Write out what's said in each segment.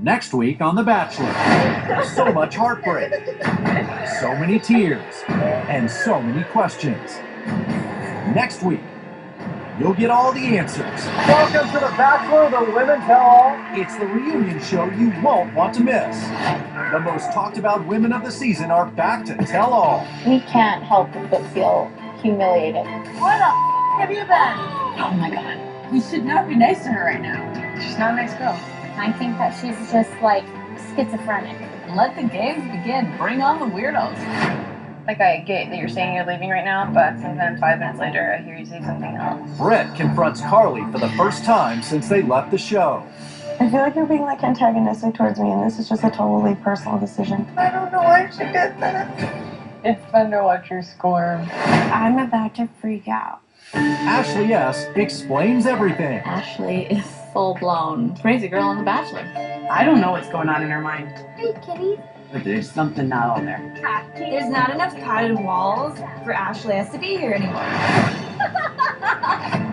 Next week on The Bachelor, so much heartbreak, so many tears, and so many questions. Next week, you'll get all the answers. Welcome to The Bachelor, the Women Tell All. It's the reunion show you won't want to miss. The most talked about women of the season are back to tell all. We can't help but feel humiliated. Where the have you been? Oh my God. We should not be nice to her right now. She's not a nice girl. I think that she's just like schizophrenic. Let the games begin. Bring on the weirdos. Like, I get that you're saying you're leaving right now, but sometimes 5 minutes later, I hear you say something else. Brett confronts Carly for the first time since they left the show. I feel like you're being like antagonistic towards me, and this is just a totally personal decision. I don't know why she did that. It's fun to watch her squirm. I'm about to freak out. Ashley S. explains everything. Ashley is full-blown crazy girl on The Bachelor. I don't know what's going on in her mind. Hey, kitty. There's something not on there. There's not enough padded walls for Ashley S to be here anymore.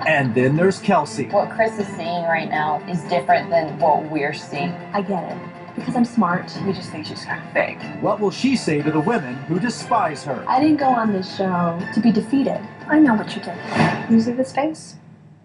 And then there's Kelsey. What Chris is saying right now is different than what we're seeing. I get it. Because I'm smart. We just think she's kind of fake. What will she say to the women who despise her? I didn't go on this show to be defeated. I know what you did. You see this face?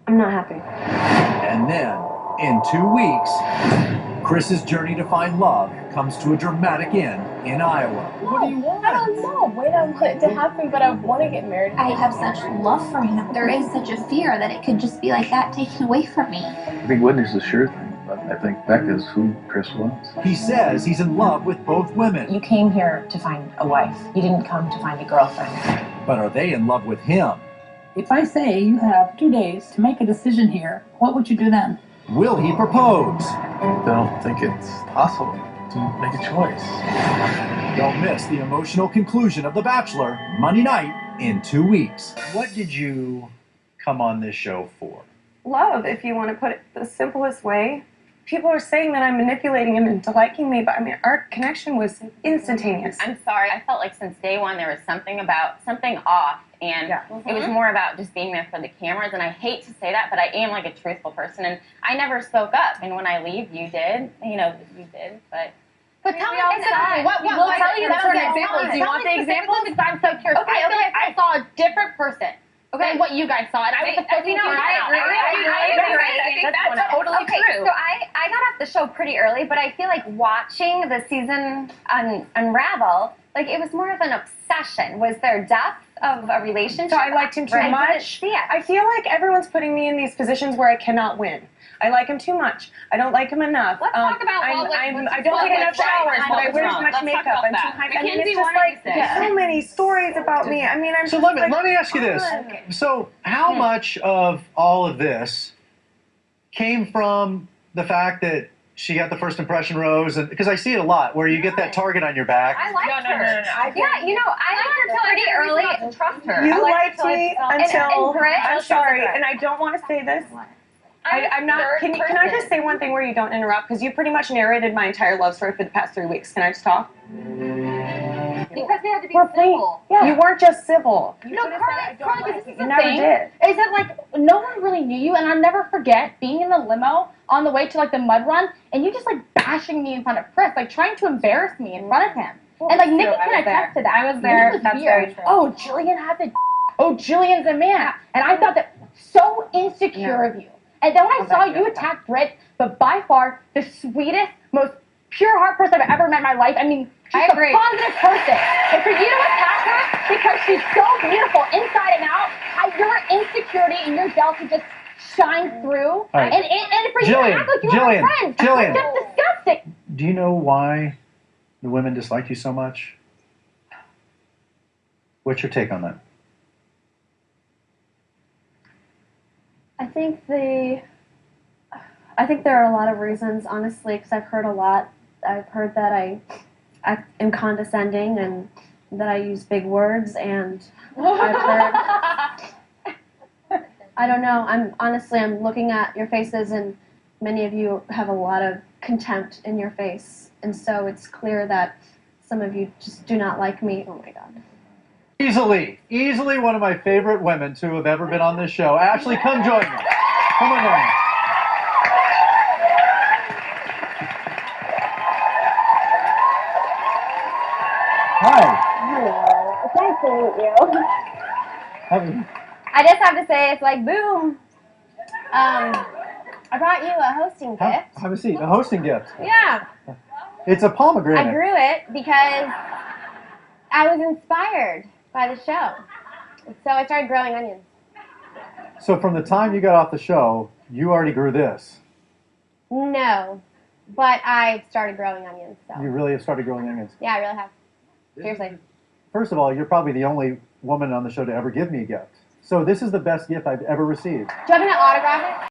I'm not happy. And then, in 2 weeks, Chris's journey to find love comes to a dramatic end in Iowa. What do you want? I don't know. Wait, I want it to happen, but I want to get married. I have such love for him. There is such a fear that it could just be like that taken away from me. I think Whitney's a sure thing, but I think Becca's who Chris wants. He says he's in love with both women. You came here to find a wife. You didn't come to find a girlfriend. But are they in love with him? If I say you have 2 days to make a decision here, what would you do then? Will he propose? I don't think it's possible to make a choice. Don't miss the emotional conclusion of The Bachelor, Monday night in 2 weeks. What did you come on this show for? Love, if you want to put it the simplest way. People are saying that I'm manipulating him into liking me, but I mean, our connection was instantaneous. I'm sorry. I felt like since day one there was something off, and it was more about just being there for the cameras. And I hate to say that, but I am like a truthful person, and I never spoke up. And when I leave, you did. You know, you did. But tell me exactly what We'll tell you certain examples. Do you want the examples? Because I'm so curious. Okay, I feel like I saw a different person. Okay, what you guys saw, and I was supposed to hear out. That's totally true. So I got off the show pretty early, but I feel like watching the season unravel, like it was more of an obsession. Was there depth of a relationship? So I liked him too much. I feel like everyone's putting me in these positions where I cannot win. I like him too much. I don't like him enough. Let's talk about I don't take enough showers, but I wear too much makeup. I'm too high. I mean, it's just like so many stories about me. I mean, I'm So just let me ask you this. So how much of all of this came from the fact that she got the first impression rose, and because I see it a lot where you get that target on your back. I liked her. Yeah, you know, I liked her pretty early. To trust her. You liked me until and Britt, I'm sorry, and I don't want to say this. I'm not. Can I just say one thing where you don't interrupt? Because you pretty much narrated my entire love story for the past 3 weeks. Can I just talk? Because they had to be civil. Yeah. You weren't just civil. No, Carly, this is the never thing. did. Is that like no one really knew you, and I'll never forget being in the limo on the way to like the mud run, and you just like bashing me in front of Chris, like trying to embarrass me in front of him. And like Nikki can attest to that. I was there. That's very true. Oh, Jillian had the. Oh, Jillian's a man, and I thought that so insecure of you. And then when I saw you attack Britt, but by far the sweetest, most pure heart person I've ever met in my life. I mean, she's a positive person. And for you to attack her because she's so beautiful inside and out, your insecurity and your jealousy just shine through. Right. And for you to act like you were my friend, Jillian. that's disgusting. Do you know why the women dislike you so much? What's your take on that? I think there are a lot of reasons, honestly, because I've heard a lot. I've heard that I am condescending and that I use big words, and I've heard. I don't know. I'm looking at your faces, and many of you have a lot of contempt in your face, and so it's clear that some of you just do not like me. Oh my God. Easily one of my favorite women to have ever been on this show. Ashley, come join me. Come on. to meet you. I just have to say, it's like, boom. I brought you a hosting gift. Have a seat. A hosting gift. Yeah. It's a pomegranate. I grew it because I was inspired by the show. So I started growing onions. So from the time you got off the show, you already grew this. No, but I started growing onions. So. You really have started growing onions. Yeah, I really have. Seriously. First of all, you're probably the only woman on the show to ever give me a gift. So this is the best gift I've ever received. Do you want me to autograph it?